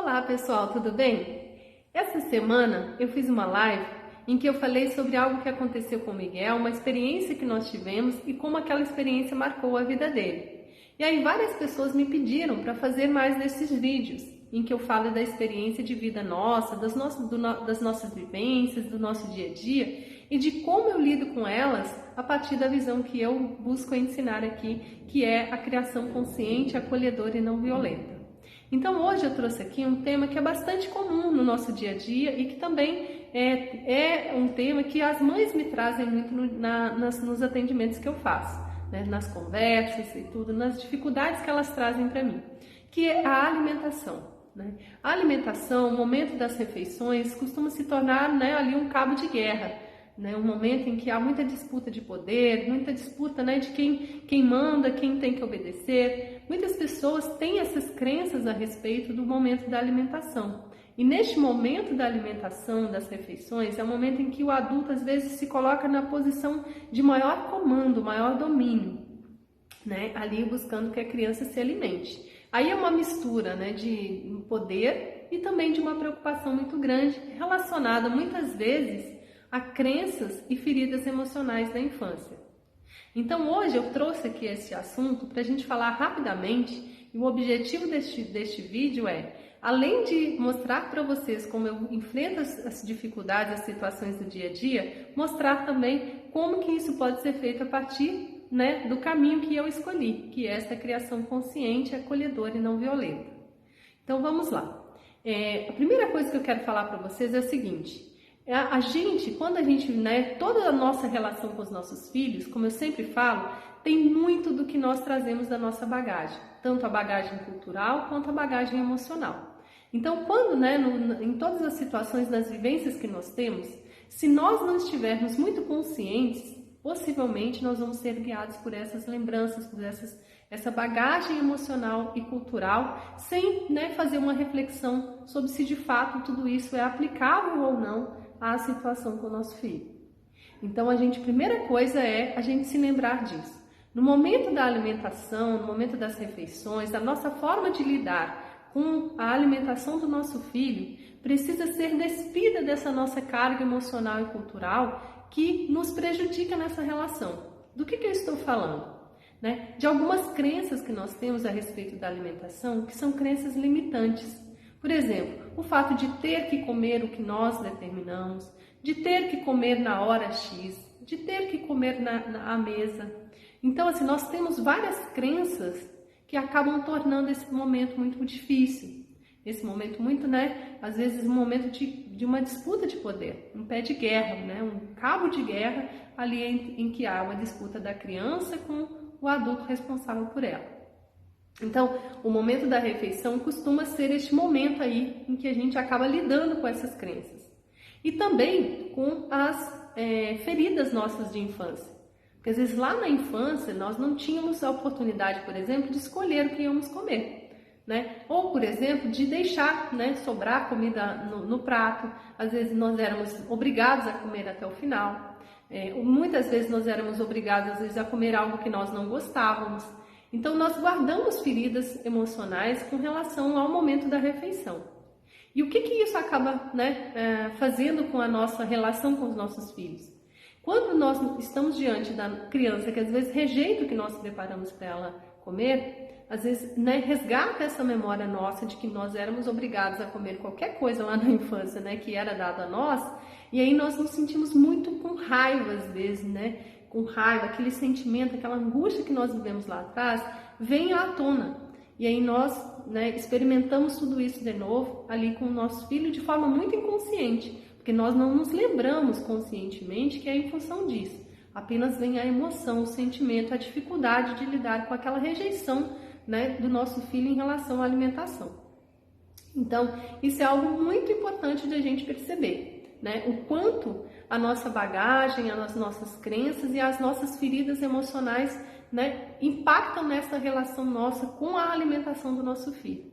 Olá pessoal, tudo bem? Essa semana eu fiz uma live em que eu falei sobre algo que aconteceu com o Miguel, uma experiência que nós tivemos e como aquela experiência marcou a vida dele. E aí várias pessoas me pediram para fazer mais desses vídeos, em que eu falo da experiência de vida nossa, das nossas vivências, do nosso dia a dia e de como eu lido com elas a partir da visão que eu busco ensinar aqui, que é a criação consciente, acolhedora e não violenta. Então hoje eu trouxe aqui um tema que é bastante comum no nosso dia a dia e que também é um tema que as mães me trazem muito nos atendimentos que eu faço, né? Nas conversas e tudo, nas dificuldades que elas trazem para mim, que é a alimentação. Né? A alimentação, o momento das refeições, costuma se tornar, né, ali um cabo de guerra. Né, um momento em que há muita disputa de poder, muita disputa, né, de quem manda, quem tem que obedecer. Muitas pessoas têm essas crenças a respeito do momento da alimentação. E neste momento da alimentação, das refeições, é o momento em que o adulto às vezes se coloca na posição de maior comando, maior domínio, né, ali buscando que a criança se alimente. Aí é uma mistura, né, de poder e também de uma preocupação muito grande, relacionada muitas vezes a crenças e feridas emocionais da infância. Então hoje eu trouxe aqui esse assunto para a gente falar rapidamente, e o objetivo deste vídeo é, além de mostrar para vocês como eu enfrento as dificuldades, as situações do dia a dia, mostrar também como que isso pode ser feito a partir, né, do caminho que eu escolhi, que é essa criação consciente, acolhedora e não violenta. Então vamos lá. A primeira coisa que eu quero falar para vocês é o seguinte: a gente, quando a gente, né, toda a nossa relação com os nossos filhos, como eu sempre falo, tem muito do que nós trazemos da nossa bagagem, tanto a bagagem cultural quanto a bagagem emocional. Então, quando, né, em todas as situações, nas vivências que nós temos, se nós não estivermos muito conscientes, possivelmente nós vamos ser guiados por essas lembranças, por essa bagagem emocional e cultural, sem, né, fazer uma reflexão sobre se de fato tudo isso é aplicável ou não à situação com o nosso filho. Então, primeira coisa é a gente se lembrar disso. No momento da alimentação, no momento das refeições, a nossa forma de lidar com a alimentação do nosso filho precisa ser despida dessa nossa carga emocional e cultural que nos prejudica nessa relação. Do que eu estou falando? Né? De algumas crenças que nós temos a respeito da alimentação, que são crenças limitantes. Por exemplo, o fato de ter que comer o que nós determinamos, de ter que comer na hora X, de ter que comer à mesa. Então, assim, nós temos várias crenças que acabam tornando esse momento muito difícil. Esse momento muito, né, às vezes um momento de uma disputa de poder, um pé de guerra, né, um cabo de guerra ali em que há uma disputa da criança com o adulto responsável por ela. Então, o momento da refeição costuma ser este momento aí em que a gente acaba lidando com essas crenças. E também com as feridas nossas de infância. Porque às vezes lá na infância nós não tínhamos a oportunidade, por exemplo, de escolher o que íamos comer. Né? Ou, por exemplo, de deixar, né, sobrar comida no prato. Às vezes nós éramos obrigados a comer até o final. Muitas vezes nós éramos obrigados, às vezes, a comer algo que nós não gostávamos. Então, nós guardamos feridas emocionais com relação ao momento da refeição. E o que isso acaba, né, fazendo com a nossa relação com os nossos filhos? Quando nós estamos diante da criança que às vezes rejeita o que nós preparamos para ela comer, às vezes, né, resgata essa memória nossa de que nós éramos obrigados a comer qualquer coisa lá na infância, né, que era dada a nós, e aí nós nos sentimos muito com raiva às vezes, né? Com raiva, aquele sentimento, aquela angústia que nós vivemos lá atrás, vem à tona. E aí nós, né, experimentamos tudo isso de novo ali com o nosso filho de forma muito inconsciente, porque nós não nos lembramos conscientemente que é em função disso. Apenas vem a emoção, o sentimento, a dificuldade de lidar com aquela rejeição, né, do nosso filho em relação à alimentação. Então, isso é algo muito importante de a gente perceber, né, o quanto a nossa bagagem, as nossas crenças e as nossas feridas emocionais, né, impactam nessa relação nossa com a alimentação do nosso filho.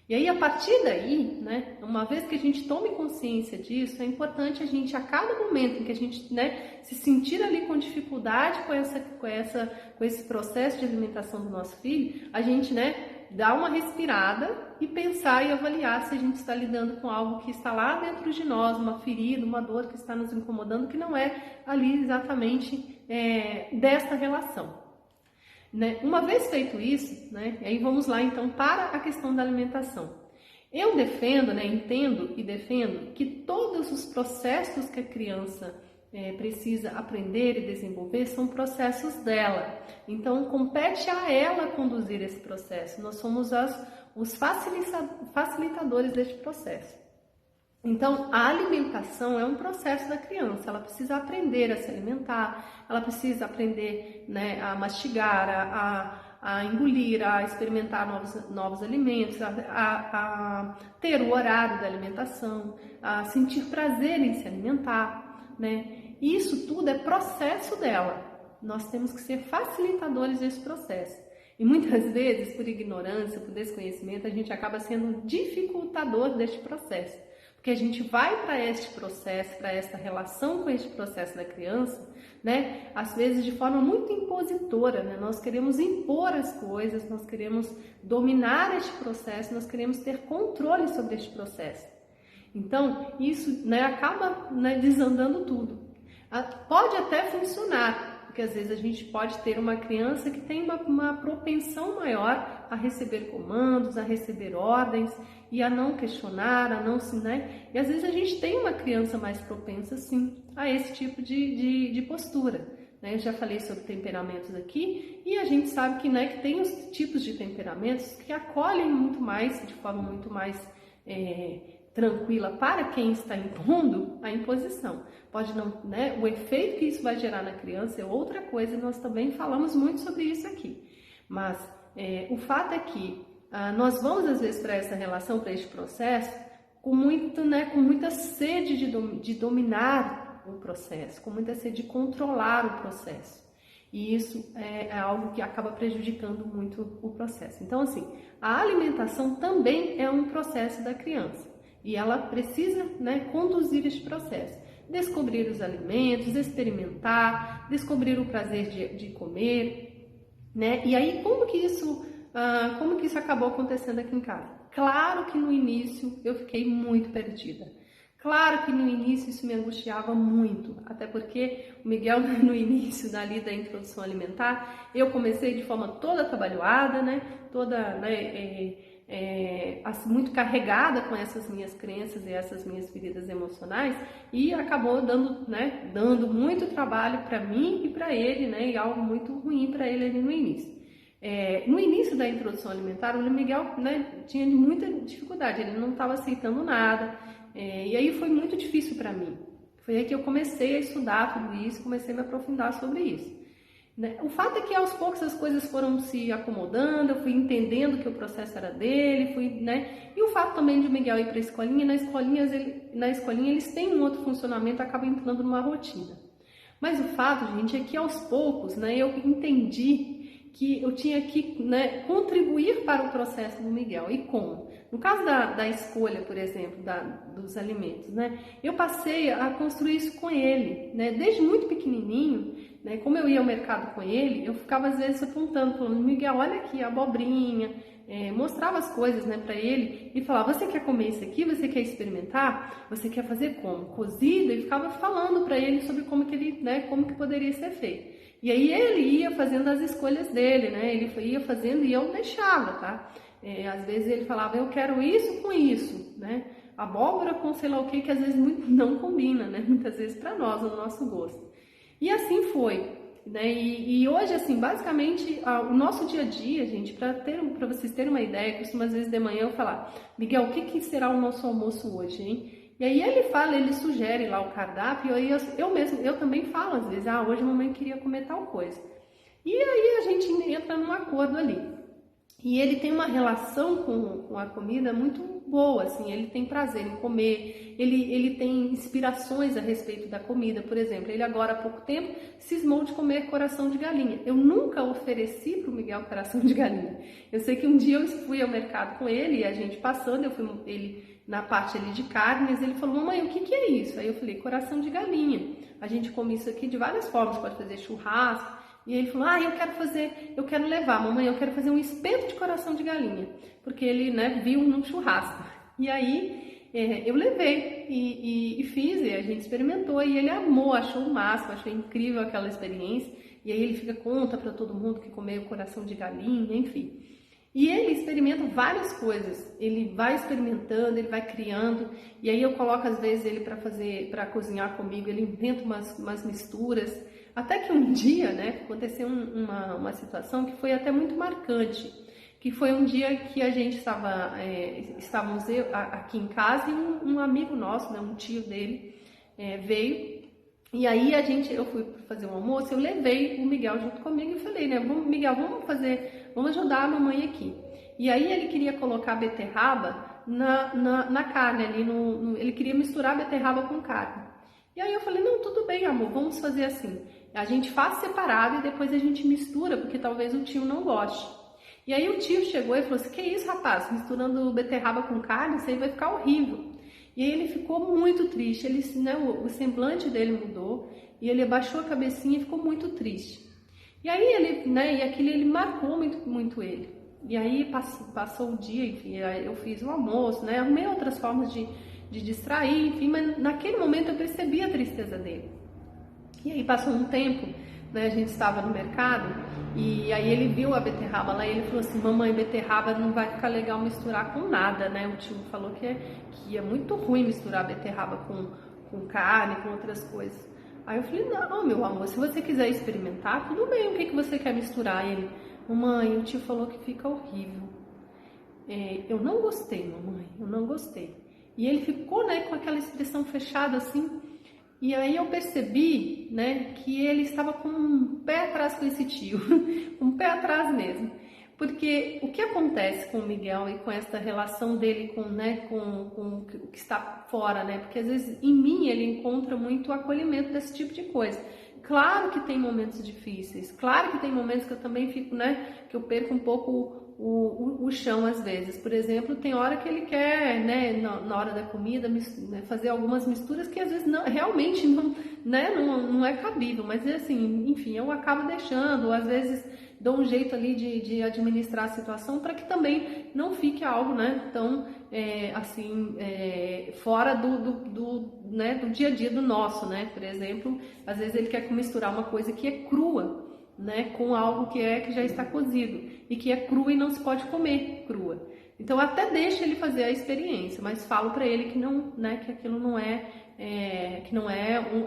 E aí, a partir daí, né, uma vez que a gente tome consciência disso, é importante a gente, a cada momento em que a gente, né, se sentir ali com dificuldade com esse processo de alimentação do nosso filho, a gente, né, dar uma respirada e pensar e avaliar se a gente está lidando com algo que está lá dentro de nós, uma ferida, uma dor que está nos incomodando, que não é ali exatamente desta relação. Né? Uma vez feito isso, né, aí vamos lá então para a questão da alimentação. Eu defendo, né, entendo e defendo que todos os processos que a criança precisa aprender e desenvolver são processos dela. Então, compete a ela conduzir esse processo. Nós somos os facilitadores deste processo. Então, a alimentação é um processo da criança. Ela precisa aprender a se alimentar, ela precisa aprender, né, a mastigar, a engolir, a experimentar novos alimentos, a ter o horário da alimentação, a sentir prazer em se alimentar, né? Isso tudo é processo dela. Nós temos que ser facilitadores desse processo. E muitas vezes, por ignorância, por desconhecimento, a gente acaba sendo um dificultador deste processo. Porque a gente vai para este processo, para esta relação com este processo da criança, né? Às vezes de forma muito impositora, né? Nós queremos impor as coisas, nós queremos dominar este processo, nós queremos ter controle sobre este processo. Então, isso, né, acaba, né, desandando tudo. Pode até funcionar, porque às vezes a gente pode ter uma criança que tem uma propensão maior a receber comandos, a receber ordens e a não questionar, a não se, né? E às vezes a gente tem uma criança mais propensa, sim, a esse tipo de postura. Né? Eu já falei sobre temperamentos aqui e a gente sabe que, né, que tem os tipos de temperamentos que acolhem muito mais, de forma muito mais tranquila para quem está impondo a imposição. Pode não, né? O efeito que isso vai gerar na criança é outra coisa, e nós também falamos muito sobre isso aqui. Mas o fato é que nós vamos às vezes para essa relação, para este processo, com muita sede de dominar o processo, com muita sede de controlar o processo. E isso é algo que acaba prejudicando muito o processo. Então, assim, a alimentação também é um processo da criança. E ela precisa, né, conduzir este processo. Descobrir os alimentos, experimentar, descobrir o prazer de comer, né? E aí, como que isso acabou acontecendo aqui em casa? Claro que no início eu fiquei muito perdida. Claro que no início isso me angustiava muito, até porque o Miguel, no início da introdução alimentar, eu comecei de forma toda atabalhoada, né? Toda, né, assim, muito carregada com essas minhas crenças e essas minhas feridas emocionais, e acabou dando muito trabalho para mim e para ele, né? E algo muito ruim para ele ali no início. No início da introdução alimentar, o Miguel, né, tinha muita dificuldade, ele não estava aceitando nada. E aí foi muito difícil para mim. Foi aí que eu comecei a estudar tudo isso, comecei a me aprofundar sobre isso. O fato é que aos poucos as coisas foram se acomodando, eu fui entendendo que o processo era dele, e o fato também de o Miguel ir para a escolinha, na escolinha eles têm um outro funcionamento, acaba entrando numa rotina. Mas o fato, gente, é que aos poucos, né, eu entendi que eu tinha que, né, contribuir para o processo do Miguel. E como? No caso da escolha, por exemplo, dos alimentos, né, eu passei a construir isso com ele, né, desde muito pequenininho, né, como eu ia ao mercado com ele, eu ficava às vezes apontando, falando, Miguel, olha aqui a abobrinha, mostrava as coisas, né, para ele e falava, você quer comer isso aqui? Você quer experimentar? Você quer fazer como? Cozido? E ficava falando para ele sobre como que poderia ser feito. E aí ele ia fazendo as escolhas dele, né? Ele ia fazendo e eu deixava, tá? Às vezes ele falava, eu quero isso com isso, né? Abóbora com sei lá o que às vezes não combina, né? Muitas vezes para nós, no nosso gosto. E assim foi, né? E hoje, assim, basicamente, o nosso dia a dia, gente, para vocês terem uma ideia, costumo às vezes de manhã eu falar, Miguel, o que será o nosso almoço hoje, hein? E aí ele sugere lá o cardápio, e eu também falo às vezes, hoje a mamãe queria comer tal coisa. E aí a gente entra num acordo ali. E ele tem uma relação com a comida muito boa, assim, ele tem prazer em comer, ele tem inspirações a respeito da comida. Por exemplo, ele agora há pouco tempo cismou de comer coração de galinha. Eu nunca ofereci para o Miguel coração de galinha. Eu sei que um dia eu fui ao mercado com ele e a gente passando, ele na parte ali de carnes, ele falou, mamãe, o que é isso? Aí eu falei, coração de galinha. A gente come isso aqui de várias formas, pode fazer churrasco, E ele falou, eu quero levar, mamãe, eu quero fazer um espeto de coração de galinha, porque ele, né, viu num churrasco. E aí eu levei e fiz, e a gente experimentou, e ele amou, achou o máximo, achou incrível aquela experiência. E aí ele conta para todo mundo que comeu coração de galinha, enfim. E ele experimenta várias coisas, ele vai experimentando, ele vai criando, e aí eu coloco às vezes ele para cozinhar comigo, ele inventa umas misturas, até que um dia, né, aconteceu uma situação que foi até muito marcante, que foi um dia que a gente estávamos aqui em casa e um amigo nosso, né, um tio dele, veio. E aí eu fui fazer um almoço, eu levei o Miguel junto comigo e falei, né, Miguel, vamos ajudar a mamãe aqui. E aí ele queria colocar beterraba na carne ali, ele queria misturar beterraba com carne. E aí eu falei, não, tudo bem, amor, vamos fazer assim. A gente faz separado e depois a gente mistura, porque talvez o tio não goste. E aí o tio chegou e falou assim, que isso, rapaz, misturando beterraba com carne, isso aí vai ficar horrível. E aí ele ficou muito triste, né, o semblante dele mudou e ele abaixou a cabecinha e ficou muito triste. E aí ele marcou muito, muito ele. E aí passou o dia, enfim, eu fiz o almoço, né, arrumei outras formas de distrair, enfim, mas naquele momento eu percebi a tristeza dele. E aí passou um tempo, né, a gente estava no mercado e aí ele viu a beterraba lá e ele falou assim, mamãe, beterraba não vai ficar legal misturar com nada, né? O tio falou que é muito ruim misturar beterraba com carne, com outras coisas. Aí eu falei, não, meu amor, se você quiser experimentar, tudo bem, o que você quer misturar? E ele, mamãe, o tio falou que fica horrível. Eu não gostei, mamãe, eu não gostei. E ele ficou, né, com aquela expressão fechada assim. E aí eu percebi, né, que ele estava com um pé atrás com esse tio, um pé atrás mesmo. Porque o que acontece com o Miguel e com essa relação dele com o que está fora, né? Porque às vezes em mim ele encontra muito acolhimento desse tipo de coisa. Claro que tem momentos difíceis, claro que tem momentos que eu também fico, né, que eu perco um pouco o chão às vezes. Por exemplo, tem hora que ele quer, né, na hora da comida, fazer algumas misturas que às vezes realmente não é cabível, mas assim, enfim, eu acabo deixando, ou às vezes dou um jeito ali de administrar a situação para que também não fique algo, né, tão fora do dia a dia do nosso, né? Por exemplo, às vezes ele quer misturar uma coisa que é crua, né, com algo que já está cozido e que é crua e não se pode comer crua. Então até deixo ele fazer a experiência, mas falo para ele que não, né, que aquilo não é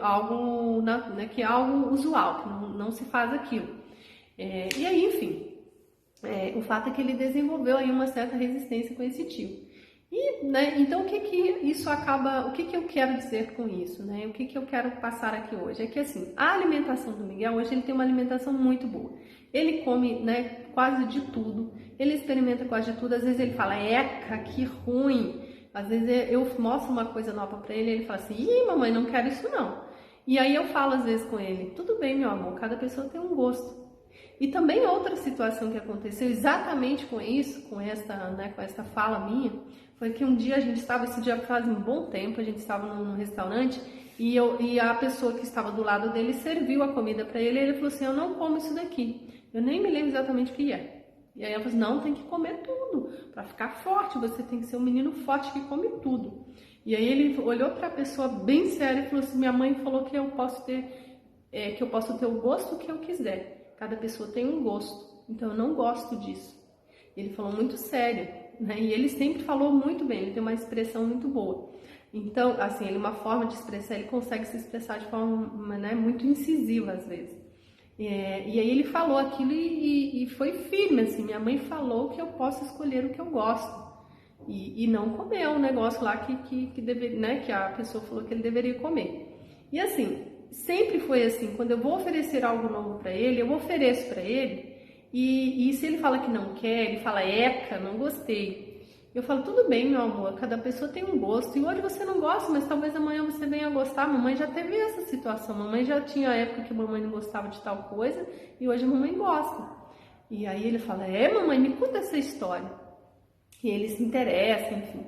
algo, né, que é algo usual, que não se faz aquilo. E aí, enfim, o fato é que ele desenvolveu aí uma certa resistência com esse tio. E, né, então o que eu quero dizer com isso, né? O que eu quero passar aqui hoje? É que assim, a alimentação do Miguel hoje ele tem uma alimentação muito boa. Ele come, né, quase de tudo, ele experimenta quase de tudo, às vezes ele fala, eca, que ruim. Às vezes eu mostro uma coisa nova pra ele e ele fala assim, ih, mamãe, não quero isso não. E aí eu falo às vezes com ele, tudo bem, meu amor, cada pessoa tem um gosto. E também outra situação que aconteceu exatamente com isso, com essa fala minha, foi que um dia esse dia faz um bom tempo, a gente estava num restaurante e a pessoa que estava do lado dele serviu a comida para ele e ele falou assim, eu não como isso daqui, eu nem me lembro exatamente o que é. E aí ela falou assim, não, tem que comer tudo, para ficar forte, você tem que ser um menino forte que come tudo. E aí ele olhou para a pessoa bem sério e falou assim, minha mãe falou que eu posso ter o gosto que eu quiser. Cada pessoa tem um gosto, então eu não gosto disso. Ele falou muito sério, né? E ele sempre falou muito bem, ele tem uma expressão muito boa. Então, assim, uma forma de expressar, ele consegue se expressar de forma, né, muito incisiva às vezes. E aí ele falou aquilo e foi firme, assim, minha mãe falou que eu posso escolher o que eu gosto. E não comer um negócio lá que a pessoa falou que ele deveria comer. E assim, sempre foi assim, quando eu vou oferecer algo novo para ele, eu ofereço para ele, e se ele fala que não quer, ele fala, eca, não gostei. Eu falo, tudo bem, meu amor, cada pessoa tem um gosto, e hoje você não gosta, mas talvez amanhã você venha a gostar. Mamãe já teve essa situação, mamãe já tinha época que mamãe não gostava de tal coisa, e hoje a mamãe gosta. E aí ele fala, mamãe, me conta essa história. E ele se interessa, enfim.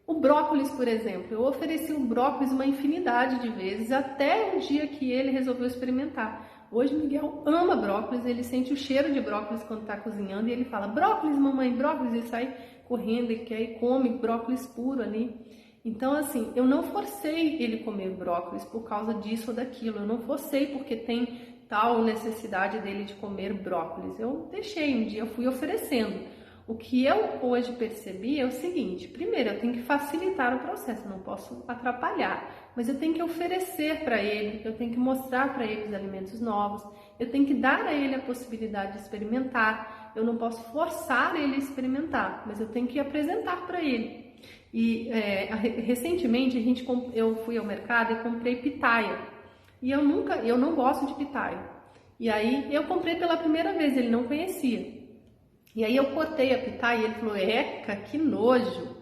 O brócolis, por exemplo, eu ofereci o brócolis uma infinidade de vezes, até o dia que ele resolveu experimentar. Hoje o Miguel ama brócolis, ele sente o cheiro de brócolis quando está cozinhando e ele fala, brócolis, mamãe, brócolis, e sai correndo e quer e come brócolis puro ali. Então, assim, eu não forcei ele comer brócolis por causa disso ou daquilo, eu não forcei porque tem tal necessidade dele de comer brócolis. Eu deixei, um dia eu fui oferecendo. O que eu hoje percebi é o seguinte, primeiro, eu tenho que facilitar o processo, eu não posso atrapalhar, mas eu tenho que oferecer para ele, eu tenho que mostrar para ele os alimentos novos, eu tenho que dar a ele a possibilidade de experimentar, eu não posso forçar ele a experimentar, mas eu tenho que apresentar para ele. E recentemente eu fui ao mercado e comprei pitaia, e eu não gosto de pitaia, e aí eu comprei pela primeira vez, ele não conhecia. E aí eu cortei a pitaia e ele falou, eca, que nojo.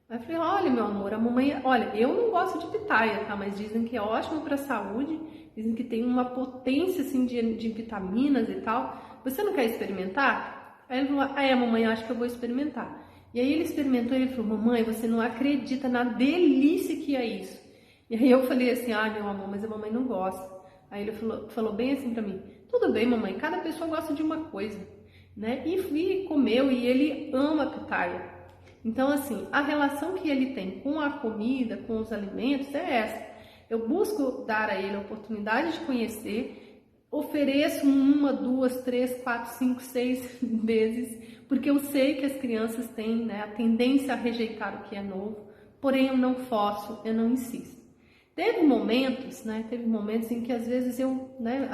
Aí eu falei, olha meu amor, a mamãe, olha, eu não gosto de pitaia, tá? Mas dizem que é ótimo para a saúde, dizem que tem uma potência assim de vitaminas e tal. Você não quer experimentar? Aí ele falou, mamãe, acho que eu vou experimentar. E aí ele experimentou e ele falou, mamãe, você não acredita na delícia que é isso. E aí eu falei assim, meu amor, mas a mamãe não gosta. Aí ele falou bem assim para mim, tudo bem mamãe, cada pessoa gosta de uma coisa. Né? E comeu e ele ama a pitaia. Então, assim, a relação que ele tem com a comida, com os alimentos é essa. Eu busco dar a ele a oportunidade de conhecer, ofereço 1, 2, 3, 4, 5, 6 vezes, porque eu sei que as crianças têm, né, a tendência a rejeitar o que é novo, porém eu não forço, eu não insisto. Teve momentos em que às vezes eu, né,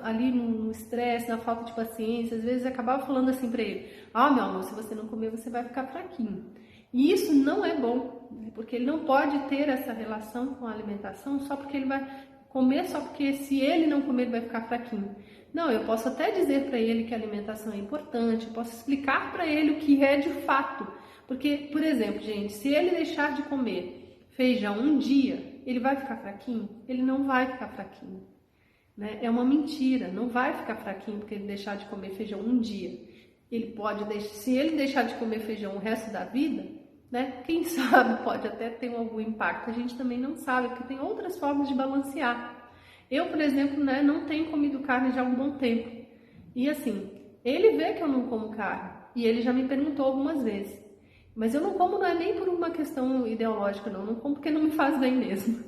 ali no estresse, na falta de paciência, às vezes acabava falando assim para ele, meu amor, se você não comer, você vai ficar fraquinho. E isso não é bom, porque ele não pode ter essa relação com a alimentação só porque ele vai comer, só porque se ele não comer, ele vai ficar fraquinho. Não, eu posso até dizer para ele que a alimentação é importante, eu posso explicar para ele o que é de fato. Porque, por exemplo, gente, se ele deixar de comer feijão um dia, ele vai ficar fraquinho? Ele não vai ficar fraquinho, né? É uma mentira, não vai ficar fraquinho porque ele deixar de comer feijão um dia. Se ele deixar de comer feijão o resto da vida, né? Quem sabe pode até ter algum impacto, a gente também não sabe, porque tem outras formas de balancear. Eu, por exemplo, né, não tenho comido carne já há um bom tempo. E assim, ele vê que eu não como carne, e ele já me perguntou algumas vezes. Mas eu não como, não é nem por uma questão ideológica, não como porque não me faz bem mesmo.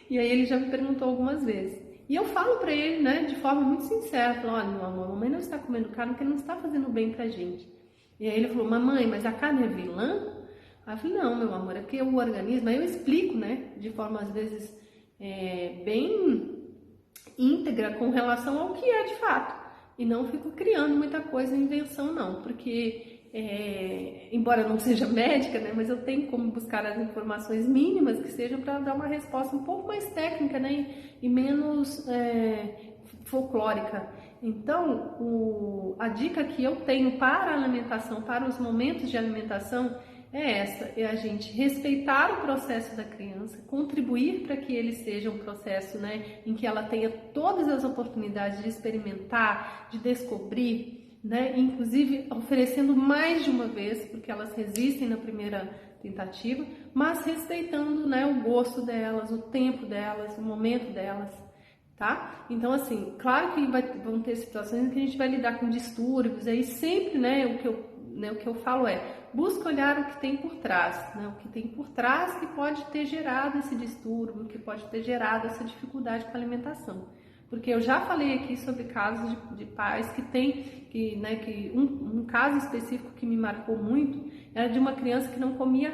E aí ele já me perguntou algumas vezes. E eu falo pra ele, né, de forma muito sincera, falo, olha, meu amor, a mamãe não está comendo carne porque não está fazendo bem pra gente. E aí ele falou, mamãe, mas a carne é vilã? Aí eu falei, não, meu amor, é porque o organismo, aí eu explico, né, de forma às vezes bem íntegra com relação ao que é de fato. E não fico criando muita coisa, invenção não, porque... embora eu não seja médica, né, mas eu tenho como buscar as informações mínimas que sejam para dar uma resposta um pouco mais técnica, né, e menos folclórica. Então, a dica que eu tenho para a alimentação, para os momentos de alimentação, é essa, é a gente respeitar o processo da criança, contribuir para que ele seja um processo, né, em que ela tenha todas as oportunidades de experimentar, de descobrir, né, inclusive oferecendo mais de uma vez, porque elas resistem na primeira tentativa, mas respeitando, né, o gosto delas, o tempo delas, o momento delas, tá? Então, assim, claro que vão ter situações em que a gente vai lidar com distúrbios, aí sempre, né, o que eu falo busca olhar o que tem por trás, né, o que tem por trás que pode ter gerado esse distúrbio, que pode ter gerado essa dificuldade com a alimentação. Porque eu já falei aqui sobre casos de pais que um caso específico que me marcou muito era de uma criança que não comia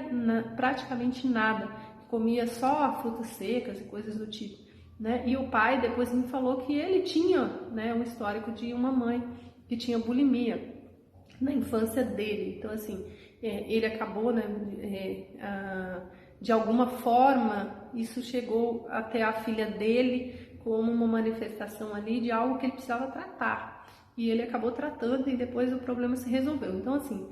praticamente nada, comia só frutas secas e coisas do tipo, né? E o pai depois me falou que ele tinha, né, um histórico de uma mãe que tinha bulimia na infância dele. Então, assim, ele acabou, né, de alguma forma, isso chegou até a filha dele, como uma manifestação ali de algo que ele precisava tratar. E ele acabou tratando e depois o problema se resolveu. Então, assim,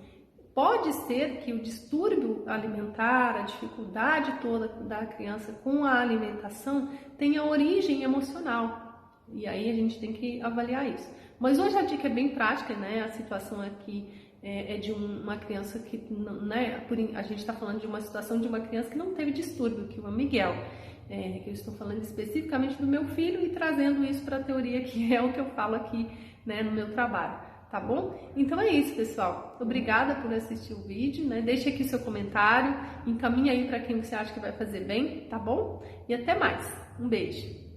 pode ser que o distúrbio alimentar, a dificuldade toda da criança com a alimentação tenha origem emocional. E aí a gente tem que avaliar isso. Mas hoje a dica é bem prática, né? A situação aqui é de uma criança que, né? A gente está falando de uma situação de uma criança que não teve distúrbio, que é o Miguel. que eu estou falando especificamente do meu filho e trazendo isso para a teoria, que é o que eu falo aqui, né, no meu trabalho, tá bom? Então é isso, pessoal. Obrigada por assistir o vídeo, né? Deixa aqui seu comentário, encaminha aí para quem você acha que vai fazer bem, tá bom? E até mais. Um beijo.